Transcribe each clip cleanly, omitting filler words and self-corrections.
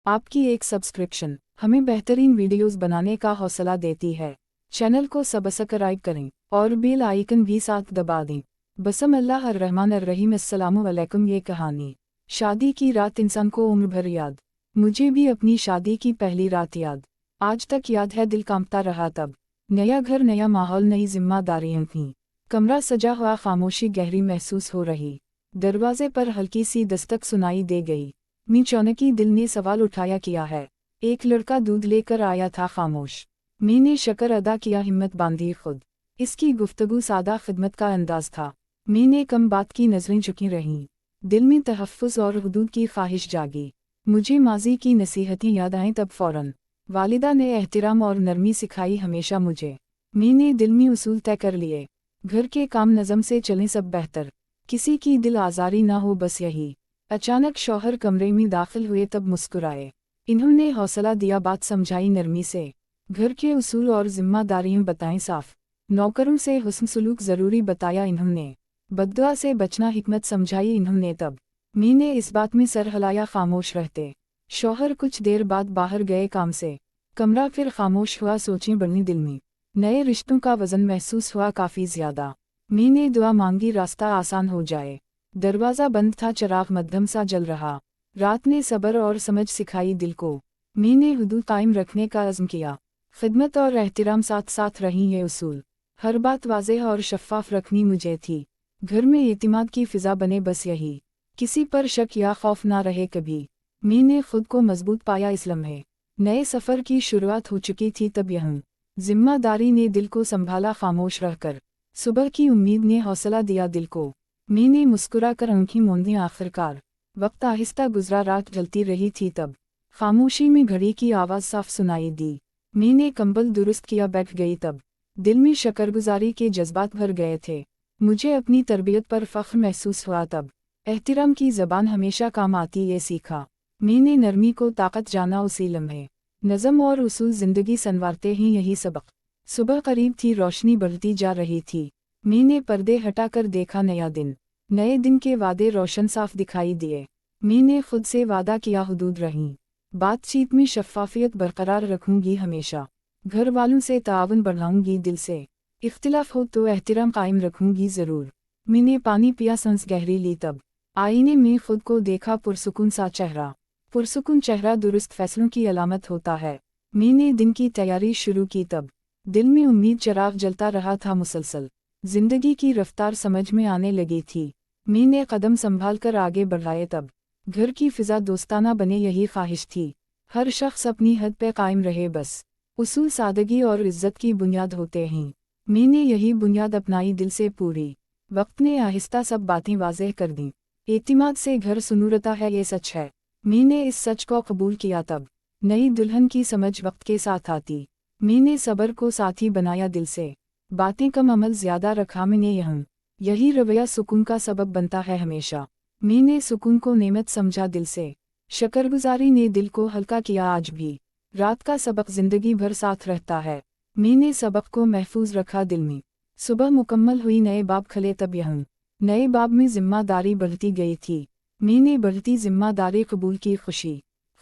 आपकी एक सब्सक्रिप्शन हमें बेहतरीन वीडियोस बनाने का हौसला देती है। चैनल को सब्सक्राइब करें और बेल आइकन भी साथ दबा दें। बसम अर्रहमान अर्रहीम। अस्सलामु अलैकुम। ये कहानी शादी की रात इंसान को उम्र भर याद। मुझे भी अपनी शादी की पहली रात याद, आज तक याद है। दिल कांपता रहा तब। नया घर, नया माहौल, नई जिम्मेदारियां थीं। कमरा सजा हुआ, खामोशी गहरी महसूस हो रही। दरवाजे पर हल्की सी दस्तक सुनाई दे गई। मी चौनकी दिल ने सवाल उठाया, किया है? एक लड़का दूध लेकर आया था, खामोश। मी ने शक्र अदा किया, हिम्मत बांधी खुद। इसकी गुफ्तगू सादा खिदमत का अंदाज था। मी ने कम बात की, नजरें झुकी रहीं। दिल में तहफ़्फ़ुज़ और हुदूद की ख्वाहिश जागी। मुझे माजी की नसीहतें याद आईं तब फ़ौरन। वालिदा ने एहतिराम और नरमी सिखाई हमेशा मुझे। मी ने दिल में उसूल तय कर लिए, घर के काम नज़म से चलें सब बेहतर, किसी की दिल आज़ारी ना हो, बस यही। अचानक शौहर कमरे में दाखिल हुए तब मुस्कुराए। इन्होंने हौसला दिया, बात समझाई नरमी से। घर के उसूल और जिम्मेदारियां बताएं साफ। नौकरों से हुस्न सलूक ज़रूरी बताया इन्होंने। बद्दुआ से बचना हिकमत समझाई इन्होंने तब। मी ने इस बात में सर हिलाया, खामोश रहते। शौहर कुछ देर बाद बाहर गए काम से। कमरा फिर खामोश हुआ, सोचें बढ़नी दिल में। नए रिश्तों का वज़न महसूस हुआ काफ़ी ज़्यादा। मी ने दुआ मांगी, रास्ता आसान हो जाए। दरवाज़ा बंद था, चिराग मध्यम सा जल रहा। रात ने सब्र और समझ सिखाई दिल को। मी ने हुदूद कायम रखने का अज़्म किया। खिदमत और एहतिराम साथ साथ रही ये उसूल। हर बात वाज़ेह और शफ़ाफ रखनी मुझे थी। घर में एतिमाद की फ़िज़ा बने, बस यही। किसी पर शक या खौफ ना रहे कभी। मी ने खुद को मजबूत पाया इस लम्हे। नए सफ़र की शुरुआत हो चुकी थी तब यहाँ। जिम्मेदारी ने दिल को संभाला, खामोश रहकर। सुबह की उम्मीद ने हौसला दिया दिल को। मी ने मुस्कुरा कर आँखें मूंदी, आखिरकार। वक्त आहिस्ता गुजरा, रात ढलती रही थी तब। खामोशी में घड़ी की आवाज़ साफ सुनाई दी। मी ने कंबल दुरुस्त किया, बैठ गई तब। दिल में शकरगुजारी के जज्बात भर गए थे। मुझे अपनी तरबियत पर फ़ख्र महसूस हुआ तब। एहतिराम की ज़बान हमेशा काम आती, ये सीखा। मी ने नरमी को ताकत जाना उसी लम्हे। नज़म और उसूल ज़िंदगी संवारते ही यही सबक। सुबह करीब थी, रोशनी बढ़ती जा रही थी। मी ने पर्दे हटाकर देखा नया दिन। नए दिन के वादे रोशन साफ दिखाई दिए। मी ने खुद से वादा किया, हुदूद रहीं। बातचीत में शफ़ाफियत बरकरार रखूंगी हमेशा। घर वालों से ताउन बढ़ाऊंगी दिल से। इख्तिलाफ हो तो एहतिराम कायम रखूंगी ज़रूर। मी ने पानी पिया, सांस गहरी ली तब। आईने में खुद को देखा, पुरसुकून सा चेहरा। पुरसुकून चेहरा दुरुस्त फैसलों की अलामत होता है। मी ने दिन की तैयारी शुरू की तब। दिल में उम्मीद चिराग जलता रहा था मुसलसल। जिंदगी की रफ्तार समझ में आने लगी थी। मी ने कदम संभाल कर आगे बढ़ाए तब। घर की फ़िज़ा दोस्ताना बने, यही ख्वाहिश थी। हर शख्स अपनी हद पे कायम रहे, बस। उसूल सादगी और इज़्ज़त की बुनियाद होते हैं। मी ने यही बुनियाद अपनाई दिल से पूरी। वक्त ने आहिस्ता सब बातें वाज़ेह कर दीं। एतिमाद से घर सुनूरता है, ये सच है। मी ने इस सच को कबूल किया तब। नई दुल्हन की समझ वक्त के साथ आती। मी ने सब्र को साथी बनाया दिल से। बातें कम, अमल ज़्यादा रखा मैंने यहाँ। यही रवैया सुकून का सबब बनता है हमेशा। मी ने सुकून को नेमत समझा दिल से। शकरगुजारी ने दिल को हल्का किया आज भी। रात का सबक ज़िंदगी भर साथ रहता है। मी ने सबक को महफूज रखा दिल में। सुबह मुकम्मल हुई, नए बाब खले तब यहाँ। नए बाब में जिम्मेदारी बढ़ती गई थी। मी ने बढ़ती जिम्मेदारी कबूल की,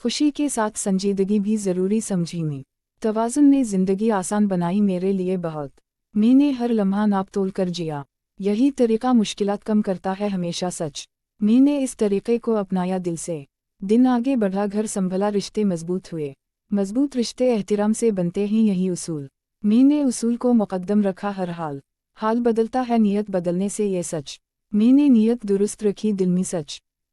खुशी के साथ संजीदगी भी ज़रूरी समझी मैं। तवाज़ुन ने ज़िंदगी आसान बनाई मेरे लिए बहुत। मी ने हर लम्हा नाप तोल कर जिया। यही तरीक़ा मुश्किलात कम करता है हमेशा, सच। मी ने इस तरीक़े को अपनाया दिल से। दिन आगे बढ़ा, घर संभला, रिश्ते मजबूत हुए। मजबूत रिश्ते एहतिराम से बनते हैं, यही उसूल। मी ने उसूल को मुक़द्दम रखा हर हाल बदलता है नियत बदलने से, ये सच। मी ने नियत दुरुस्त रखी दिल में,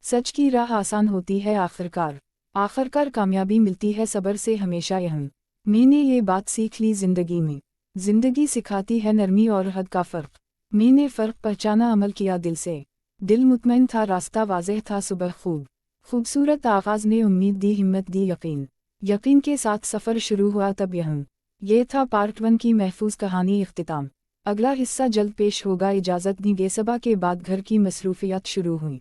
सच की राह आसान होती है आखिरकार कामयाबी मिलती है सब्र से हमेशा यहाँ। मी ने ये बात सीख ली ज़िंदगी में। ज़िंदगी सिखाती है नरमी और हद का फ़र्क। मी ने फ़र्क पहचाना, अमल किया दिल से। दिल मुतमईन था, रास्ता वाज़ेह था, सुबह खूबसूरत आगाज़ ने उम्मीद दी, हिम्मत दी, यकीन के साथ सफ़र शुरू हुआ तब यहाँ। ये था पार्ट 1 की महफूज कहानी, इख्तिताम। अगला हिस्सा जल्द पेश होगा। इजाज़त दी। बेसबा के बाद घर की मसरूफ़ियात शुरू हुई।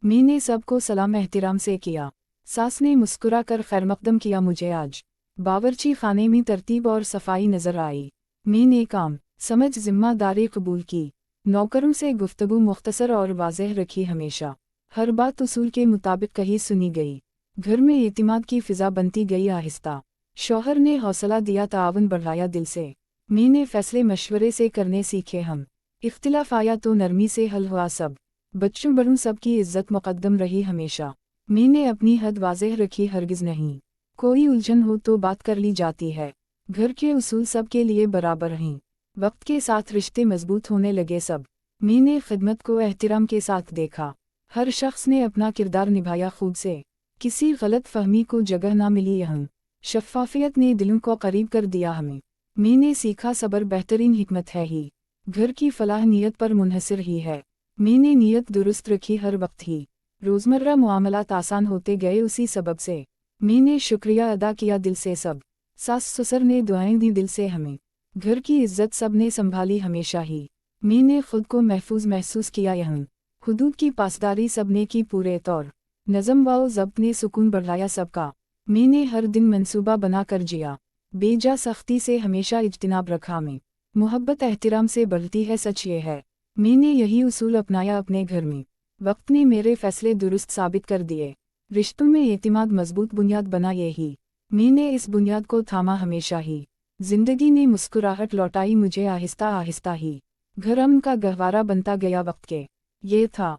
मी ने सबको सलाम एहतिराम से किया। सास ने मुस्कुरा कर खैरमकदम किया मुझे आज। बावर्ची खाने में तरतीब और सफाई नजर आई। मी ने काम समझ जिम्मेदारी कबूल की। नौकरों से गुफ्तगू मुख्तसर और वाज़ेह रखी हमेशा। हर बात उसूल के मुताबिक कही सुनी गई। घर में एतिमाद की फिजा बनती गई आहिस्ता। शौहर ने हौसला दिया, ताआवन बढ़ाया दिल से। मी ने फैसले मशवरे से करने सीखे हम। इख्तिलाफ आया तो नरमी से हल हुआ सब। बच्चों बड़ों सबकी इज्जत मुकद्दम रही हमेशा। मी ने अपनी हद वाज़ेह रखी, हरगिज़ नहीं कोई उलझन हो तो बात कर ली जाती है। घर के उसूल सब के लिए बराबर हैं। वक्त के साथ रिश्ते मजबूत होने लगे सब। मी ने खिदमत को एहतिराम के साथ देखा। हर शख्स ने अपना किरदार निभाया खूब से। किसी गलत फहमी को जगह ना मिली यहाँ। शफ़ाफ़ियत ने दिलों को करीब कर दिया हमें। मी ने सीखा सब्र बेहतरीन हिकमत है ही। घर की फलाह नीयत पर मुनहसर ही है। मी ने नीयत दुरुस्त रखी हर वक्त ही। रोज़मर्रा मुआमलात आसान होते गए उसी सबब से। मी ने शुक्रिया अदा किया दिल से सब। सास ससुर ने दुआएं दी दिल से हमें। घर की इज्जत सब ने संभाली हमेशा ही। मी ने खुद को महफूज महसूस किया यहाँ। हुदूद की पासदारी सब ने की पूरे तौर। नज़म व ज़ब्त ने सुकून बढ़ाया सबका। मी ने हर दिन मंसूबा बना कर जिया। बेजा सख्ती से हमेशा इज्तिनाब रखा में। मोहब्बत एहतिराम से बढ़ती है, सच ये है। मी ने यही उसूल अपनाया अपने घर में। वक्त ने मेरे फैसले दुरुस्त साबित कर दिए। रिश्तों में एतिमाद मजबूत बुनियाद बना यही। मी ने इस बुनियाद को थामा हमेशा ही। जिंदगी ने मुस्कुराहट लौटाई मुझे आहिस्ता आहिस्ता ही। घर अमन का गहवारा बनता गया वक्त के। ये था